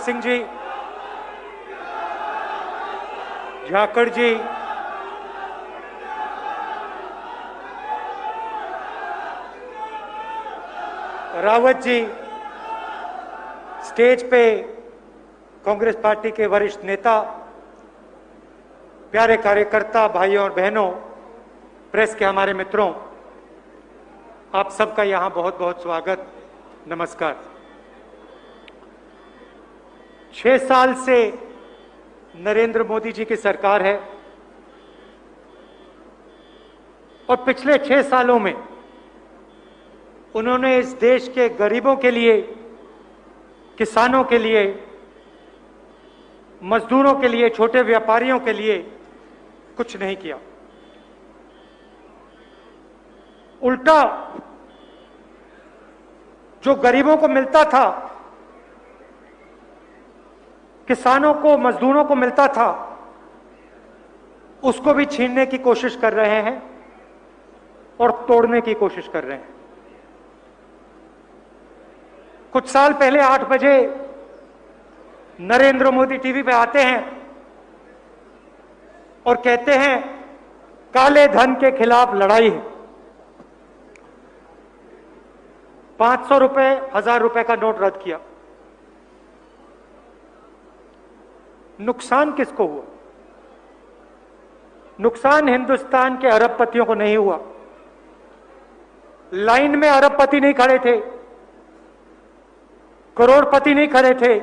सिंह जी, झाकड़ जी, Rawat ji, stage पे Congress party के वरिष्ठ नेता, प्यारे कार्यकर्ता भाइयों और बहनों, प्रेस के हमारे मित्रों, आप सबका यहां बहुत बहुत स्वागत, नमस्कार। 6 साल से नरेंद्र मोदी जी की सरकार है और पिछले 6 सालों में उन्होंने इस देश के गरीबों के लिए, किसानों के लिए, मजदूरों के लिए, छोटे व्यापारियों के लिए कुछ नहीं किया। उल्टा जो गरीबों को मिलता था, किसानों को, मजदूरों को मिलता था, उसको भी छीनने की कोशिश कर रहे हैं और तोड़ने की कोशिश कर रहे हैं। कुछ साल पहले 8 बजे नरेंद्र मोदी टीवी पे आते हैं और कहते हैं काले धन के खिलाफ लड़ाई है। 500 रुपए, 1000 रुपए का नोट रद्द किया। नुकसान किसको हुआ? नुकसान हिंदुस्तान के अरबपतियों को नहीं हुआ। लाइन में अरबपति नहीं खड़े थे, करोड़पति नहीं खड़े थे।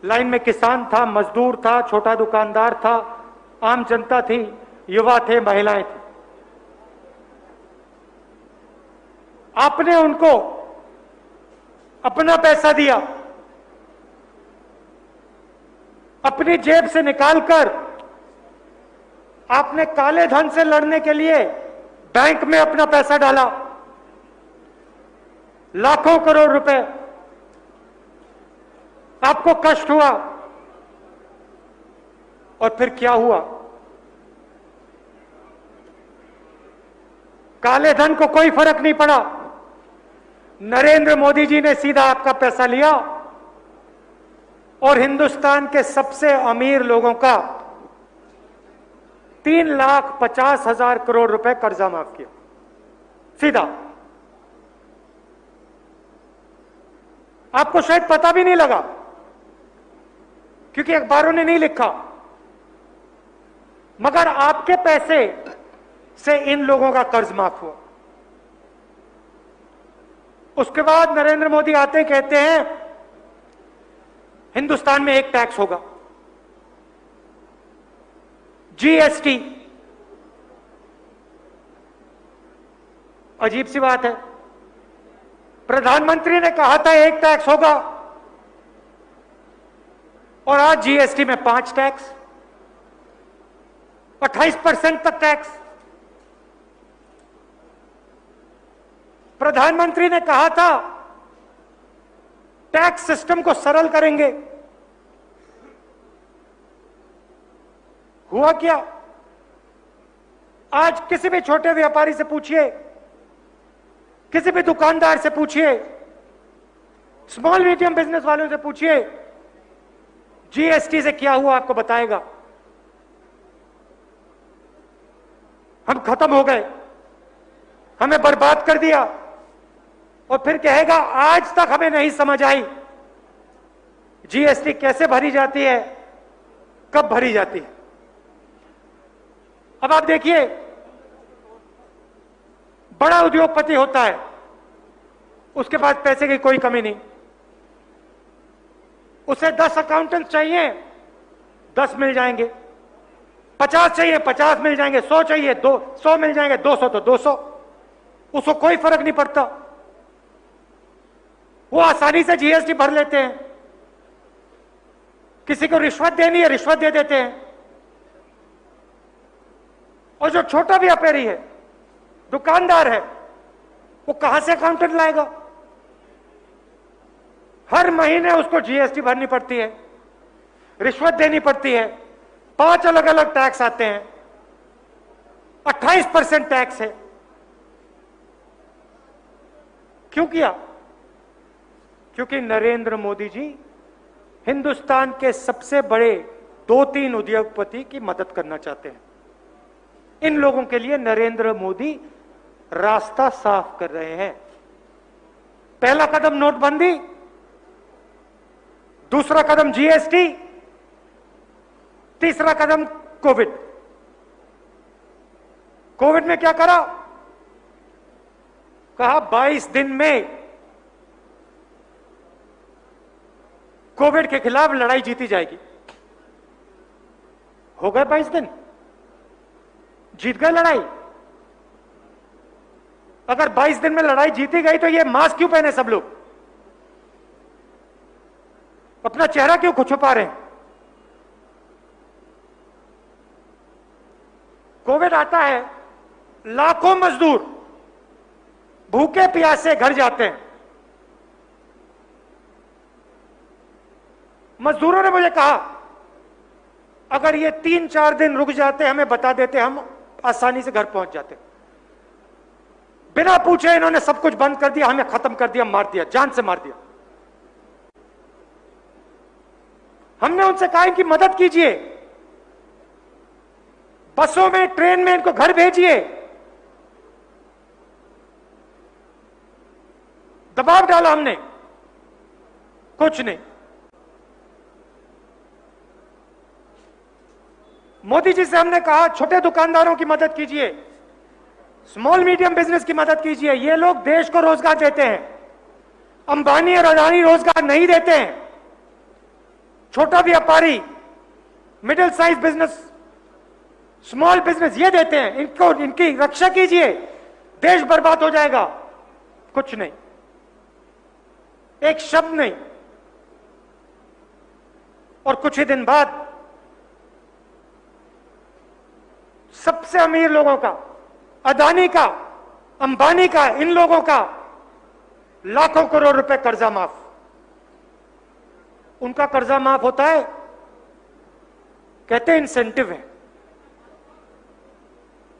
लाइन में किसान था, मजदूर था, छोटा दुकानदार था, आम जनता थी, युवा थे, महिलाएं थी। आपने उनको अपना पैसा दिया, अपनी जेब से निकालकर आपने काले धन से लड़ने के लिए बैंक में अपना पैसा डाला, लाखों करोड़ रुपए। आपको कष्ट हुआ और फिर क्या हुआ? काले धन को कोई फर्क नहीं पड़ा। नरेंद्र मोदी जी ने सीधा आपका पैसा लिया और हिंदुस्तान के सबसे अमीर लोगों का 3,50,000 करोड़ रुपए कर्जा माफ किया, सीधा। आपको शायद पता भी नहीं लगा क्योंकि अखबारों ने नहीं लिखा, मगर आपके पैसे से इन लोगों का कर्ज माफ हुआ। उसके बाद नरेंद्र मोदी आते कहते हैं हिंदुस्तान में एक टैक्स होगा, जीएसटी। अजीब सी बात है, प्रधानमंत्री ने कहा था एक टैक्स होगा और आज जीएसटी में 5 टैक्स, 28% तक टैक्स। प्रधानमंत्री ने कहा था टैक्स सिस्टम को सरल करेंगे, हुआ क्या? आज किसी भी छोटे व्यापारी से पूछिए, किसी भी दुकानदार से पूछिए, स्मॉल मीडियम बिजनेस वालों से पूछिए, जीएसटी से क्या हुआ आपको बताएगा। हम खत्म हो गए, हमें बर्बाद कर दिया, और फिर कहेगा आज तक हमें नहीं समझ आई जीएसटी कैसे भरी जाती है, कब भरी जाती है। अब आप देखिए, बड़ा उद्योगपति होता है, उसके पास पैसे की कोई कमी नहीं। उसे 10 अकाउंटेंट चाहिए, 10 मिल जाएंगे। 50 चाहिए, 50 मिल जाएंगे। 100 चाहिए, 100 मिल जाएंगे। 200 तो 200, उसको कोई फर्क नहीं पड़ता। वो आसानी से जीएसटी भर लेते हैं। किसी को रिश्वत देनी है, रिश्वत दे देते हैं। और जो छोटा व्यापारी है, दुकानदार है, वो कहां से अकाउंटेंट लाएगा? हर महीने उसको जीएसटी भरनी पड़ती है, रिश्वत देनी पड़ती है, 5 अलग अलग टैक्स आते हैं, 28% टैक्स है। क्यों किया? क्योंकि नरेंद्र मोदी जी हिंदुस्तान के सबसे बड़े 2-3 उद्योगपति की मदद करना चाहते हैं। इन लोगों के लिए नरेंद्र मोदी रास्ता साफ कर रहे हैं। पहला कदम नोटबंदी, दूसरा कदम जीएसटी, तीसरा कदम कोविड। कोविड में क्या करा? कहा 22 दिन में कोविड के खिलाफ लड़ाई जीती जाएगी। हो गए 22 दिन, जीत गए लड़ाई। अगर 22 दिन में लड़ाई जीती गई तो ये मास्क क्यों पहने सब लोग? अपना चेहरा क्यों छुपा रहे हैं? कोविड आता है, लाखों मजदूर भूखे प्यासे घर जाते हैं। मजदूरों ने मुझे कहा अगर ये 3-4 दिन रुक जाते, हमें बता देते, हम आसानी से घर पहुंच जाते। बिना पूछे इन्होंने सब कुछ बंद कर दिया, हमें खत्म कर दिया, मार दिया, जान से मार दिया। हमने उनसे कहा कि मदद कीजिए, बसों में, ट्रेन में इनको घर भेजिए। दबाव डाला हमने, कुछ नहीं। मोदी जी से हमने कहा छोटे दुकानदारों की मदद कीजिए, स्मॉल मीडियम बिजनेस की मदद कीजिए। ये लोग देश को रोजगार देते हैं, अंबानी और अदानी रोजगार नहीं देते हैं। छोटा व्यापारी, middle size business, small business ये देते हैं, इनको, इनकी रक्षा कीजिए, देश बर्बाद हो जाएगा। कुछ नहीं, एक शब्द नहीं। और कुछ ही दिन बाद सबसे अमीर लोगों का, अदानी का, अंबानी का, इन लोगों का लाखों करोड़ रुपए कर्जा माफ। उनका कर्जा माफ होता है, कहते हैं इंसेंटिव है,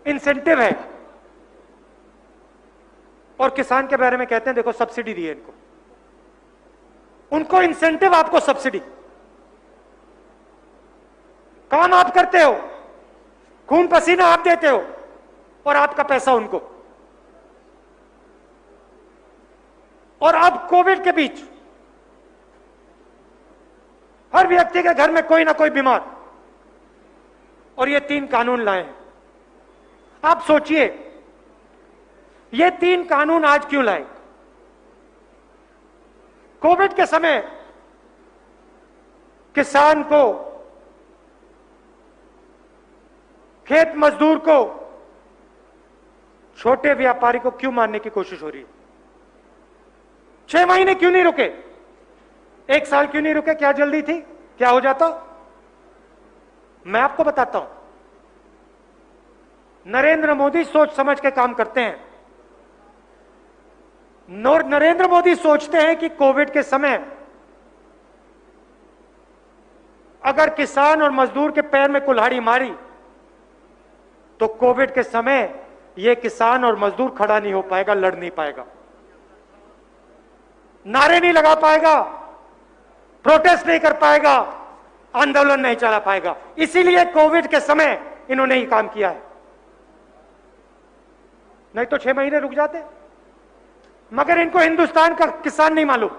इंसेंटिव है। और किसान के बारे में कहते हैं देखो सब्सिडी दी है इनको, उनको इंसेंटिव, आपको सब्सिडी। काम आप करते हो, खून पसीना आप देते हो, और आपका पैसा उनको। और अब कोविड के बीच हर व्यक्ति के घर में कोई ना कोई बीमार, और ये 3 कानून लाए हैं। आप सोचिए ये 3 कानून आज क्यों लाए? कोविड के समय किसान को, खेत मजदूर को, छोटे व्यापारी को क्यों मारने की कोशिश हो रही है? 6 महीने क्यों नहीं रुके? 1 साल क्यों नहीं रुके? क्या जल्दी थी? क्या हो जाता? मैं आपको बताता हूं। नरेंद्र मोदी सोच समझ के काम करते हैं। नरेंद्र मोदी सोचते हैं कि कोविड के समय अगर किसान और मजदूर के पैर में कुल्हाड़ी मारी तो कोविड के समय यह किसान और मजदूर खड़ा नहीं हो पाएगा, लड़ नहीं पाएगा, नारे नहीं लगा पाएगा, प्रोटेस्ट नहीं कर पाएगा, आंदोलन नहीं चला पाएगा। इसीलिए कोविड के समय इन्होंने ही काम किया है। नहीं तो 6 महीने रुक जाते। मगर इनको हिंदुस्तान का किसान नहीं मालूम,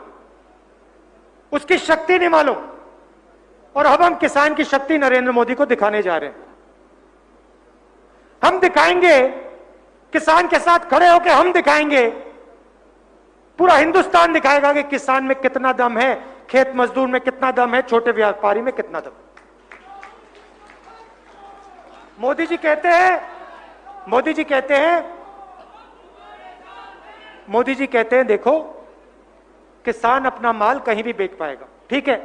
उसकी शक्ति नहीं मालूम। और अब हम किसान की शक्ति नरेंद्र मोदी को दिखाने जा रहे हैं। हम दिखाएंगे, किसान के साथ खड़े होकर हम दिखाएंगे, पूरा हिंदुस्तान दिखाएगा कि किसान में कितना दम है, खेत मजदूर में कितना दम है, छोटे व्यापारी में कितना दम। मोदी जी कहते हैं, मोदी जी कहते हैं देखो किसान अपना माल कहीं भी बेच पाएगा। ठीक है,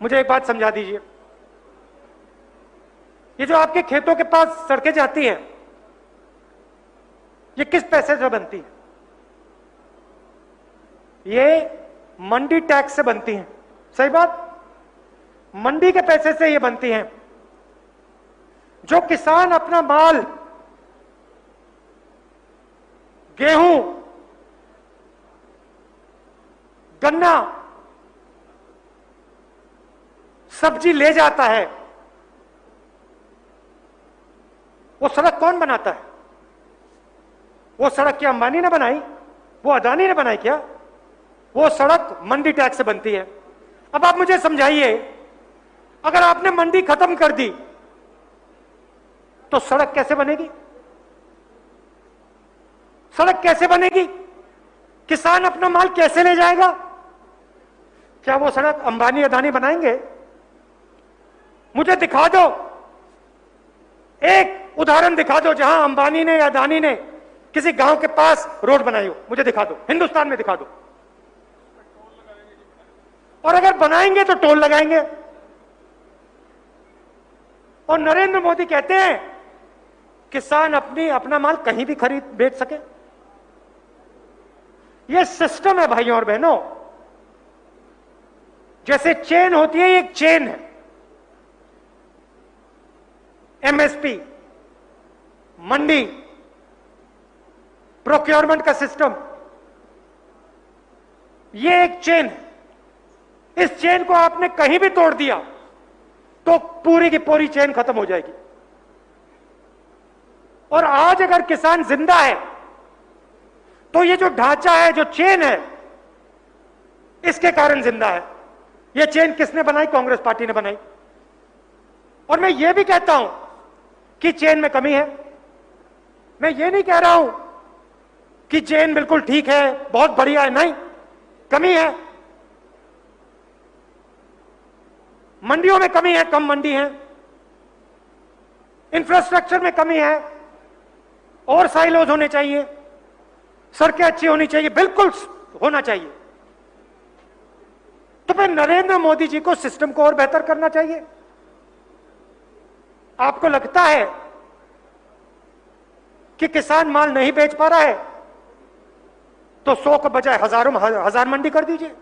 मुझे एक बात समझा दीजिए, ये जो आपके खेतों के पास सड़कें जाती हैं, ये किस पैसे से बनती है? ये मंडी टैक्स से बनती हैं। सही बात, मंडी के पैसे से ये बनती हैं। जो किसान अपना माल, गेहूं, गन्ना सब्जी ले जाता है, वो सड़क कौन बनाता है? वो सड़क क्या अंबानी ने बनाई? वो अदानी ने बनाई क्या? वो सड़क मंडी टैक्स से बनती है। अब आप मुझे समझाइए, अगर आपने मंडी खत्म कर दी तो सड़क कैसे बनेगी? सड़क कैसे बनेगी? किसान अपना माल कैसे ले जाएगा? क्या वो सड़क अंबानी अदानी बनाएंगे? मुझे दिखा दो, एक उदाहरण दिखा दो जहां अंबानी ने या अदानी ने किसी गांव के पास रोड बनाई हो, मुझे दिखा दो, हिंदुस्तान में दिखा दो। और अगर बनाएंगे तो टोल लगाएंगे। और नरेंद्र मोदी कहते हैं किसान अपना माल कहीं भी खरीद बेच सके। यह सिस्टम है भाइयों और बहनों। जैसे चेन होती है, एक चेन है, एमएसपी, मंडी, प्रोक्योरमेंट का सिस्टम, यह एक चेन है। इस चेन को आपने कहीं भी तोड़ दिया तो पूरी की पूरी चेन खत्म हो जाएगी। और आज अगर किसान जिंदा है तो ये जो ढांचा है, जो चेन है, इसके कारण जिंदा है। ये चेन किसने बनाई? कांग्रेस पार्टी ने बनाई। और मैं ये भी कहता हूं कि चेन में कमी है। मैं ये नहीं कह रहा हूं कि चेन बिल्कुल ठीक है, बहुत बढ़िया है, नहीं, कमी है। मंडियों में कमी है, कम मंडी है, इंफ्रास्ट्रक्चर में कमी है, और साइलोज होने चाहिए, सड़कें अच्छी होनी चाहिए, बिल्कुल होना चाहिए। तो फिर नरेंद्र मोदी जी को सिस्टम को और बेहतर करना चाहिए। आपको लगता है कि किसान माल नहीं बेच पा रहा है तो 100 के बजाय हजार मंडी कर दीजिए,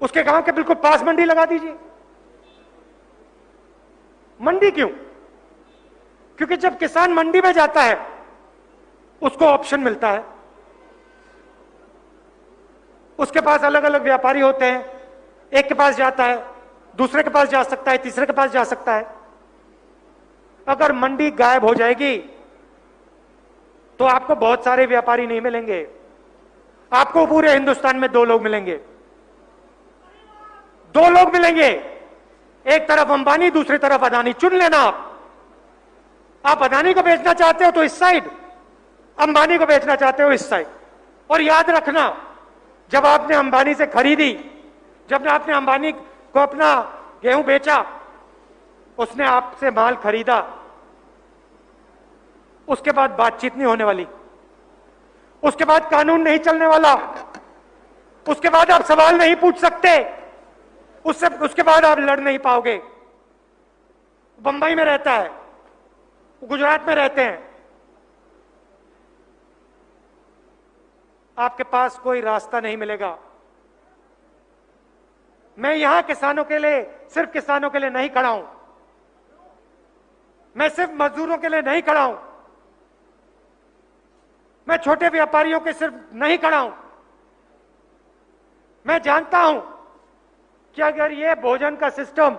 उसके गांव के बिल्कुल पास मंडी लगा दीजिए। मंडी क्यों? क्योंकि जब किसान मंडी में जाता है उसको ऑप्शन मिलता है, उसके पास अलग अलग व्यापारी होते हैं, एक के पास जाता है, दूसरे के पास जा सकता है, तीसरे के पास जा सकता है। अगर मंडी गायब हो जाएगी तो आपको बहुत सारे व्यापारी नहीं मिलेंगे, आपको पूरे हिंदुस्तान में 2 लोग मिलेंगे। 2 लोग मिलेंगे, एक तरफ अंबानी, दूसरी तरफ अदानी। चुन लेना आप अदानी को बेचना चाहते हो तो इस साइड, अंबानी को बेचना चाहते हो इस साइड। और याद रखना, जब आपने अंबानी से खरीदी, जब आपने अंबानी को अपना गेहूं बेचा, उसने आपसे माल खरीदा, उसके बाद बातचीत नहीं होने वाली, उसके बाद कानून नहीं चलने वाला, उसके बाद आप सवाल नहीं पूछ सकते, उसके बाद आप लड़ नहीं पाओगे। बंबई में रहता है, गुजरात में रहते हैं, आपके पास कोई रास्ता नहीं मिलेगा। मैं यहां किसानों के लिए, सिर्फ किसानों के लिए नहीं खड़ा हूं, मैं सिर्फ मजदूरों के लिए नहीं खड़ा हूं, मैं छोटे व्यापारियों के सिर्फ नहीं खड़ा हूं। मैं जानता हूं कि अगर यह भोजन का सिस्टम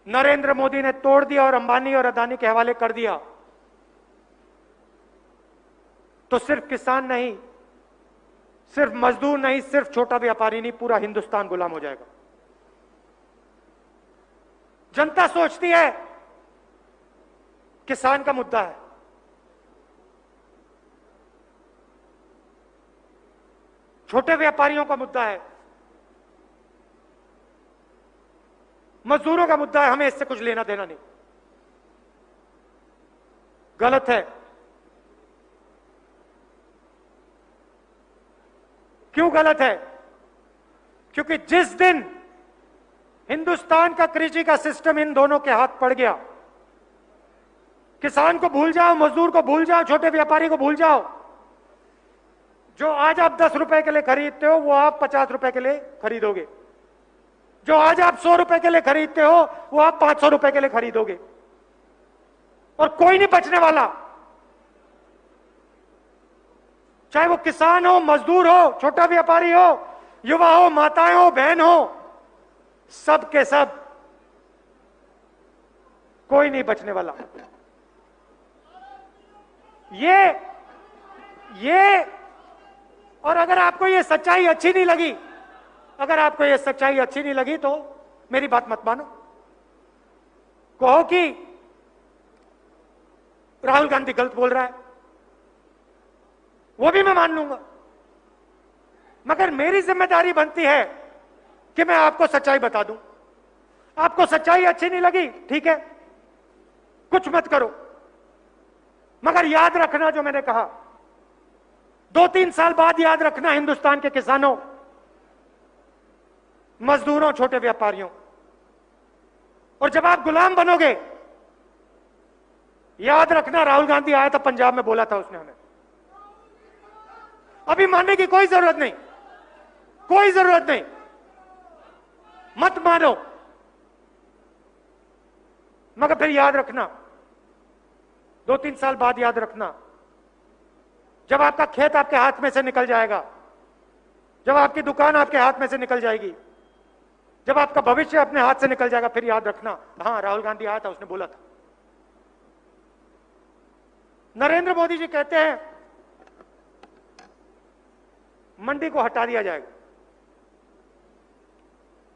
नरेंद्र मोदी ने तोड़ दिया और अंबानी और अदानी के हवाले कर दिया तो सिर्फ किसान नहीं, सिर्फ मजदूर नहीं, सिर्फ छोटा व्यापारी नहीं, पूरा हिंदुस्तान गुलाम हो जाएगा। जनता सोचती है किसान का मुद्दा है, छोटे व्यापारियों का मुद्दा है, मजदूरों का मुद्दा है, हमें इससे कुछ लेना देना नहीं। गलत है। क्यों गलत है? क्योंकि जिस दिन हिंदुस्तान का कृषि का सिस्टम इन दोनों के हाथ पड़ गया, किसान को भूल जाओ, मजदूर को भूल जाओ, छोटे व्यापारी को भूल जाओ, जो आज आप 10 रुपए के लिए खरीदते हो वो आप 50 रुपए के लिए खरीदोगे, जो आज आप 100 रुपए के लिए खरीदते हो वो आप 500 रुपए के लिए खरीदोगे, और कोई नहीं बचने वाला। चाहे वो किसान हो, मजदूर हो, छोटा व्यापारी हो, युवा हो, माताएं हो, बहन हो, सब के सब, कोई नहीं बचने वाला। ये और अगर आपको ये सच्चाई अच्छी नहीं लगी, अगर आपको ये सच्चाई अच्छी नहीं लगी तो मेरी बात मत मानो। कहो कि राहुल गांधी गलत बोल रहा है, वो भी मैं मान लूंगा, मगर मेरी जिम्मेदारी बनती है कि मैं आपको सच्चाई बता दूं। आपको सच्चाई अच्छी नहीं लगी, ठीक है, कुछ मत करो, मगर याद रखना जो मैंने कहा, 2-3 साल बाद याद रखना, हिंदुस्तान के किसानों, मजदूरों, छोटे व्यापारियों, और जब आप गुलाम बनोगे, याद रखना, राहुल गांधी आया था पंजाब में, बोला था उसने हमें, अभी मानने की कोई जरूरत नहीं, कोई जरूरत नहीं, मत मानो, मगर फिर याद रखना, 2-3 साल बाद याद रखना, जब आपका खेत आपके हाथ में से निकल जाएगा, जब आपकी दुकान आपके हाथ में से निकल जाएगी, जब आपका भविष्य अपने हाथ से निकल जाएगा, फिर याद रखना, हां राहुल गांधी आया था, उसने बोला था। नरेंद्र मोदी जी कहते हैं मंडी को हटा दिया जाएगा।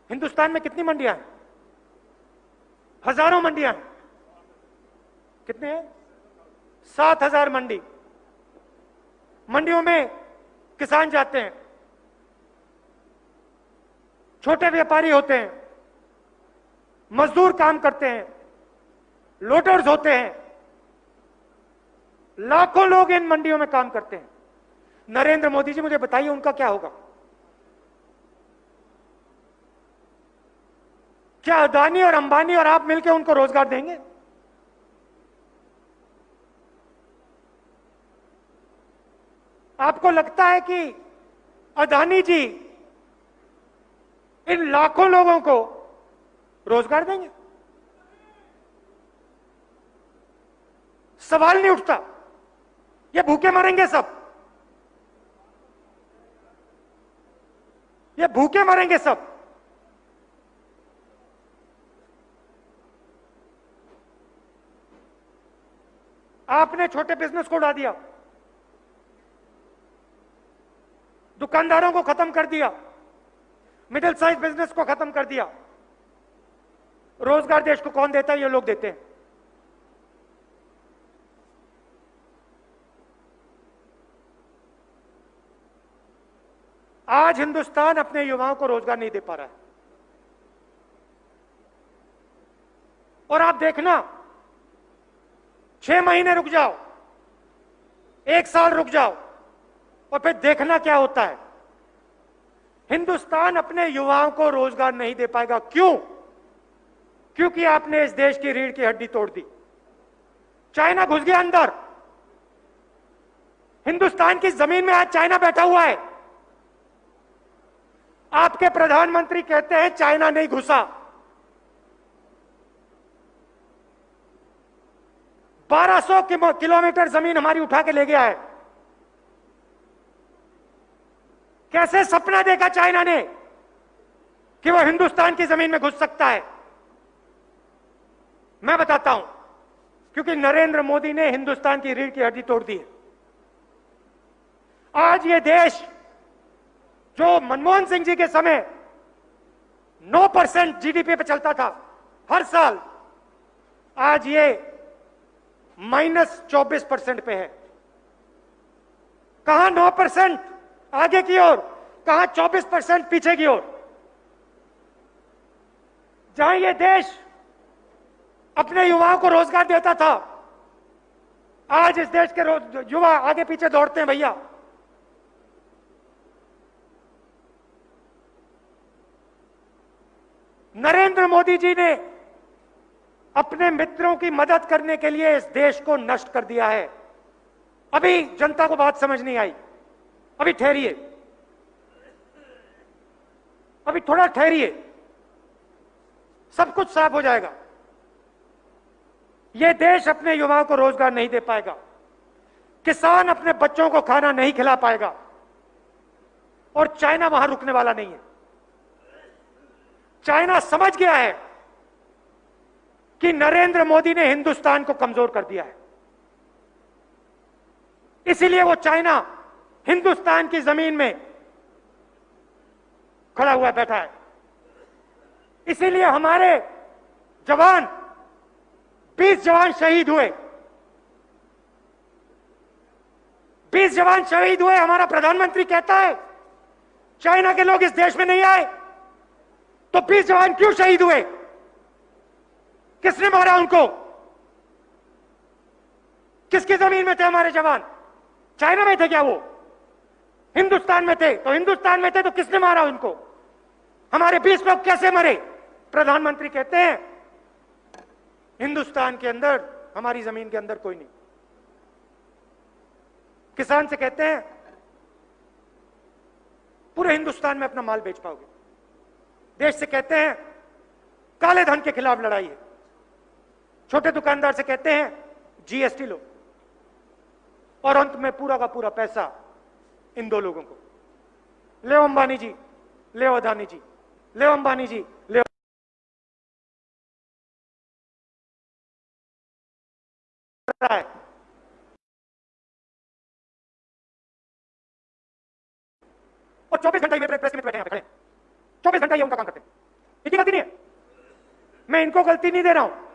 हिंदुस्तान में कितनी मंडियां हैं? हजारों मंडियां हैं। कितने हैं? 7,000 मंडी। मंडियों में किसान जाते हैं, छोटे व्यापारी होते हैं, मजदूर काम करते हैं, लोडर्स होते हैं, लाखों लोग इन मंडियों में काम करते हैं। नरेंद्र मोदी जी मुझे बताइए उनका क्या होगा? क्या अदानी और अंबानी और आप मिलकर उनको रोजगार देंगे? आपको लगता है कि अदानी जी इन लाखों लोगों को रोजगार देंगे? सवाल नहीं उठता, ये भूखे मरेंगे सब, ये भूखे मरेंगे सब। आपने छोटे बिजनेस को उड़ा दिया, दुकानदारों को खत्म कर दिया, मिडिल साइज बिजनेस को खत्म कर दिया। रोजगार देश को कौन देता है? ये लोग देते हैं। आज हिंदुस्तान अपने युवाओं को रोजगार नहीं दे पा रहा है, और आप देखना, 6 महीने रुक जाओ, 1 साल रुक जाओ, और फिर देखना क्या होता है। हिंदुस्तान अपने युवाओं को रोजगार नहीं दे पाएगा। क्यों? क्योंकि आपने इस देश की रीढ़ की हड्डी तोड़ दी। चाइना घुस गया अंदर, हिंदुस्तान की जमीन में आज चाइना बैठा हुआ है। आपके प्रधानमंत्री कहते हैं चाइना नहीं घुसा। 1200 किलोमीटर जमीन हमारी उठा के ले गया है। कैसे सपना देखा चाइना ने कि वह हिंदुस्तान की जमीन में घुस सकता है? मैं बताता हूं, क्योंकि नरेंद्र मोदी ने हिंदुस्तान की रीढ़ की हड्डी तोड़ दी है। आज ये देश जो मनमोहन सिंह जी के समय 9% जीडीपी पे चलता था हर साल, आज ये -24% पे है। कहां 9% आगे की ओर, कहां 24% पीछे की ओर। जहां ये देश अपने युवाओं को रोजगार देता था, आज इस देश के युवा आगे पीछे दौड़ते हैं भैया। नरेंद्र मोदी जी ने अपने मित्रों की मदद करने के लिए इस देश को नष्ट कर दिया है। अभी जनता को बात समझ नहीं आई, अभी ठहरिए, अभी थोड़ा ठहरिए, सब कुछ साफ हो जाएगा। यह देश अपने युवाओं को रोजगार नहीं दे पाएगा, किसान अपने बच्चों को खाना नहीं खिला पाएगा, और चाइना वहां रुकने वाला नहीं है। चाइना समझ गया है कि नरेंद्र मोदी ने हिंदुस्तान को कमजोर कर दिया है, इसीलिए वो चाइना हिंदुस्तान की जमीन में खड़ा हुआ बैठा है। इसीलिए हमारे जवान 20 जवान शहीद हुए, 20 जवान शहीद हुए। हमारा प्रधानमंत्री कहता है चाइना के लोग इस देश में नहीं आए, तो 20 जवान क्यों शहीद हुए? किसने मारा उनको? किसकी जमीन में थे हमारे जवान? चाइना में थे क्या वो? हिंदुस्तान में थे। तो हिंदुस्तान में थे तो किसने मारा उनको? हमारे 20 लोग कैसे मरे? प्रधानमंत्री कहते हैं हिंदुस्तान के अंदर, हमारी जमीन के अंदर कोई नहीं। किसान से कहते हैं पूरे हिंदुस्तान में अपना माल बेच पाओगे। देश से कहते हैं काले धन के खिलाफ लड़ाई है। छोटे दुकानदार से कहते हैं जीएसटी लो, और अंत में पूरा का पूरा पैसा इन दो लोगों को। ले अंबानी जी, ले अदानी जी, ले अंबानी जी, ले रहा है। और 24 घंटा ये प्रेस में बैठे हैं, खड़े 24 घंटा ये उनका काम करते हैं। इनकी गलती नहीं है, मैं इनको गलती नहीं दे रहा हूं।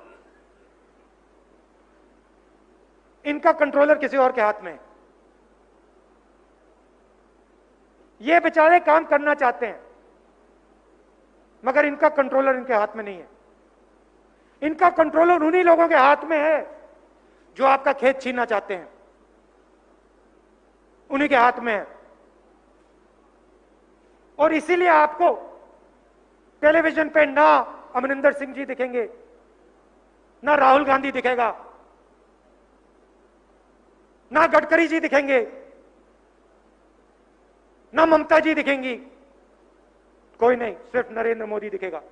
इनका कंट्रोलर किसी और के हाथ में है। ये बेचारे काम करना चाहते हैं मगर इनका कंट्रोलर इनके हाथ में नहीं है। इनका कंट्रोलर उन्हीं लोगों के हाथ में है जो आपका खेत छीनना चाहते हैं, उन्हीं के हाथ में है। और इसीलिए आपको टेलीविजन पे ना अमरिंदर सिंह जी दिखेंगे, ना राहुल गांधी दिखेगा, ना गडकरी जी दिखेंगे, ना ममता जी दिखेंगी, कोई नहीं, सिर्फ नरेंद्र मोदी दिखेगा।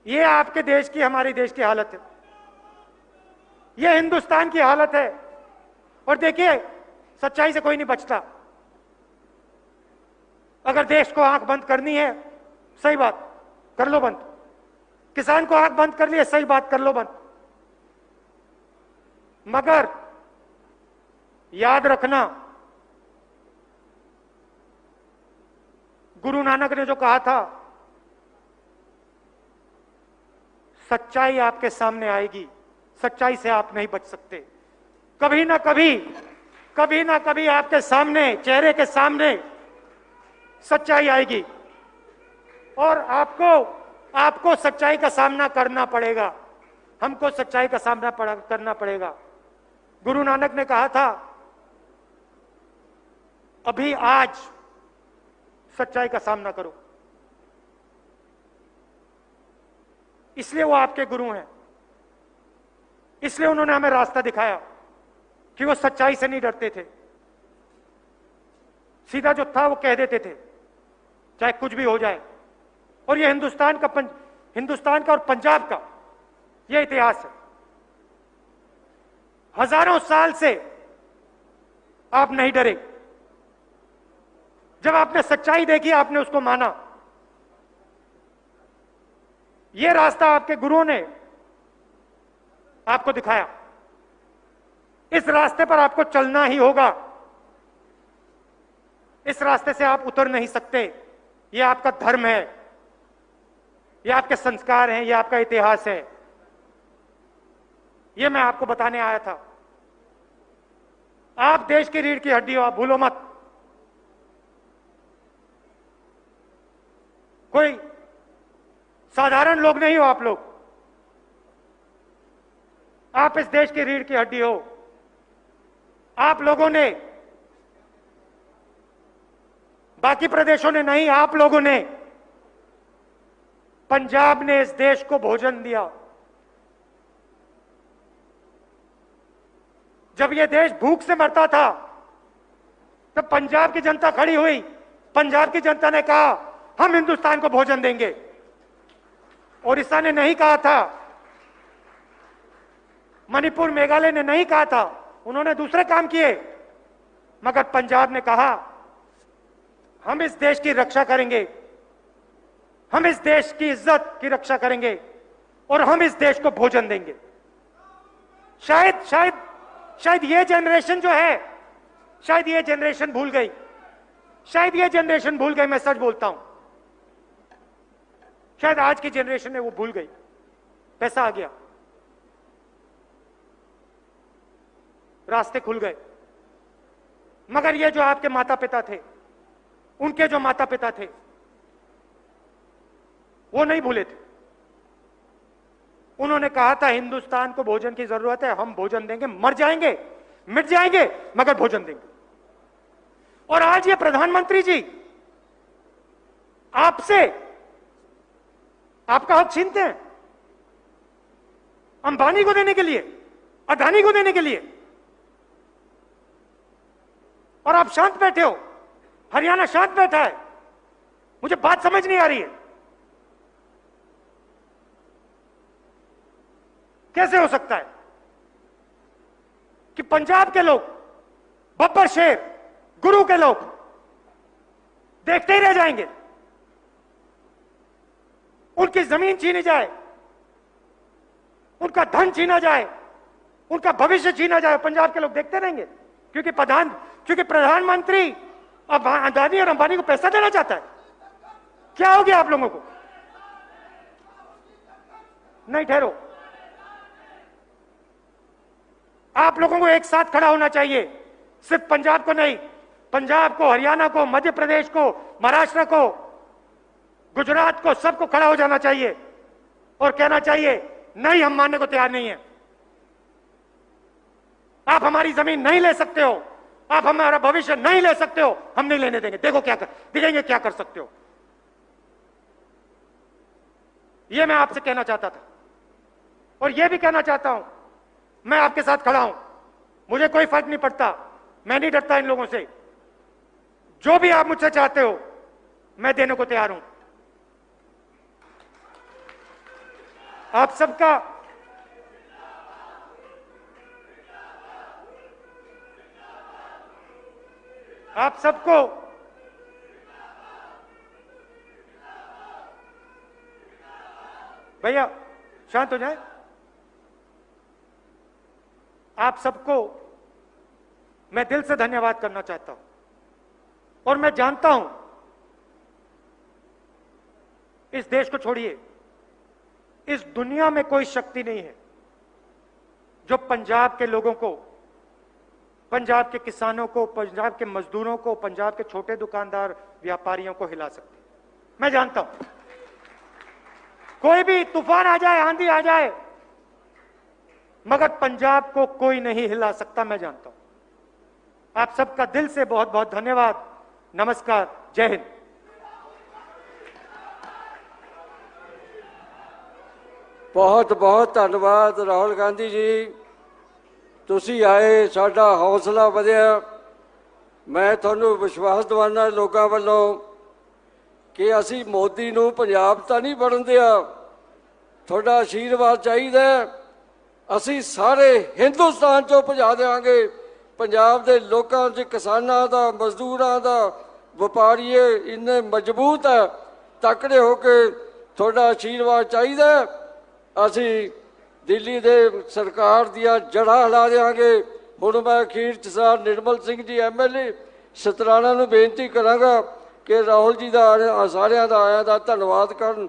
ये आपके देश की, हमारे देश की हालत है, ये हिंदुस्तान की हालत है। और देखिए सच्चाई से कोई नहीं बचता। अगर देश को आंख बंद करनी है, सही बात, कर लो बंद। किसान को आंख बंद कर लिए, सही बात, कर लो बंद। मगर याद रखना, गुरु नानक ने जो कहा था, सच्चाई आपके सामने आएगी, सच्चाई से आप नहीं बच सकते। कभी ना कभी आपके सामने, चेहरे के सामने सच्चाई आएगी और आपको सच्चाई का सामना करना पड़ेगा। हमको सच्चाई का सामना करना पड़ेगा। गुरु नानक ने कहा था अभी आज सच्चाई का सामना करो। इसलिए वो आपके गुरु हैं, इसलिए उन्होंने हमें रास्ता दिखाया कि वो सच्चाई से नहीं डरते थे। सीधा जो था वो कह देते थे, चाहे कुछ भी हो जाए। और ये हिंदुस्तान का और पंजाब का ये इतिहास है। हजारों साल से आप नहीं डरे। जब आपने सच्चाई देखी, आपने उसको माना। यह रास्ता आपके गुरुओं ने आपको दिखाया। इस रास्ते पर आपको चलना ही होगा। इस रास्ते से आप उतर नहीं सकते। यह आपका धर्म है, यह आपके संस्कार हैं, यह आपका इतिहास है। यह मैं आपको बताने आया था। आप देश की रीढ़ की हड्डी हो, आप भूलो मत। कोई साधारण लोग नहीं हो आप लोग। आप इस देश की रीढ़ की हड्डी हो। आप लोगों ने, बाकी प्रदेशों ने नहीं, आप लोगों ने, पंजाब ने इस देश को भोजन दिया। जब यह देश भूख से मरता था तब पंजाब की जनता खड़ी हुई। पंजाब की जनता ने कहा हम हिंदुस्तान को भोजन देंगे। ओडिशा ने नहीं कहा था, मणिपुर, मेघालय ने नहीं कहा था, उन्होंने दूसरे काम किए। मगर पंजाब ने कहा हम इस देश की रक्षा करेंगे, हम इस देश की इज्जत की रक्षा करेंगे और हम इस देश को भोजन देंगे। शायद शायद शायद ये जनरेशन जो है, शायद ये जनरेशन भूल गई, शायद ये जनरेशन भूल गई, मैं सच बोलता हूं, शायद आज की जनरेशन ने वो भूल गई। पैसा आ गया, रास्ते खुल गए, मगर ये जो आपके माता पिता थे, उनके जो माता पिता थे, वो नहीं भूले थे। उन्होंने कहा था हिंदुस्तान को भोजन की जरूरत है, हम भोजन देंगे, मर जाएंगे, मिट जाएंगे, मगर भोजन देंगे। और आज ये प्रधानमंत्री जी आपसे आपका हक छीनते हैं अंबानी को देने के लिए, अदानी को देने के लिए, और आप शांत बैठे हो। हरियाणा शांत बैठा है। मुझे बात समझ नहीं आ रही है, कैसे हो सकता है कि पंजाब के लोग, बब्बर शेर, गुरु के लोग देखते ही रह जाएंगे, उनकी जमीन छीनी जाए, उनका धन छीना जाए, उनका भविष्य छीना जाए, पंजाब के लोग देखते रहेंगे क्योंकि प्रधानमंत्री अब अदानी और अंबानी को पैसा देना चाहता है। क्या हो गया आप लोगों को? नहीं, ठहरो, आप लोगों को एक साथ खड़ा होना चाहिए। सिर्फ पंजाब को नहीं, पंजाब को, हरियाणा को, मध्य प्रदेश को, महाराष्ट्र को, गुजरात को, सबको खड़ा हो जाना चाहिए और कहना चाहिए नहीं, हम मानने को तैयार नहीं है। आप हमारी जमीन नहीं ले सकते हो, आप हमारा भविष्य नहीं ले सकते हो, हम नहीं लेने देंगे। देखो दिखेंगे क्या कर सकते हो। यह मैं आपसे कहना चाहता था और यह भी कहना चाहता हूं, मैं आपके साथ खड़ा हूं, मुझे कोई फर्क नहीं पड़ता, मैं नहीं डरता इन लोगों से। जो भी आप मुझसे चाहते हो मैं देने को तैयार हूं। आप सबका आप सबको भैया शांत हो जाए। आप सबको मैं दिल से धन्यवाद करना चाहता हूं और मैं जानता हूं इस देश को छोड़िए, इस दुनिया में कोई शक्ति नहीं है जो पंजाब के लोगों को, पंजाब के किसानों को, पंजाब के मजदूरों को, पंजाब के छोटे दुकानदार व्यापारियों को हिला सकती। मैं जानता हूं कोई भी तूफान आ जाए, आंधी आ जाए, मगर पंजाब को कोई नहीं हिला सकता। मैं जानता हूं। आप सबका दिल से बहुत बहुत धन्यवाद। नमस्कार, जय हिंद। बहुत बहुत धन्यवाद राहुल गांधी जी, तुसी आए, साडा हौसला वधिया। मैं तुहानू विश्वास दिवाना लोगों वालों कि असी मोदी नूं पंजाब तां नहीं वड़न दिया, तुहाडा आशीर्वाद चाहिदा। असी सारे हिंदुस्तान चों भजा देंगे। पंजाब दे लोकां च किसानां दा, मजदूरां दा, व्यापारी इन्ने मजबूत है, तकड़े होके तुहाडा आशीर्वाद चाहिदा। असी दिल्ली दे सरकार दियां जड़ां हिला देंगे। हुण मैं अखीर च सर निर्मल सिंह जी MLA सतराणा नूं बेनती करांगा कि राहुल जी दा सारियां दा आया दा धन्नवाद करन।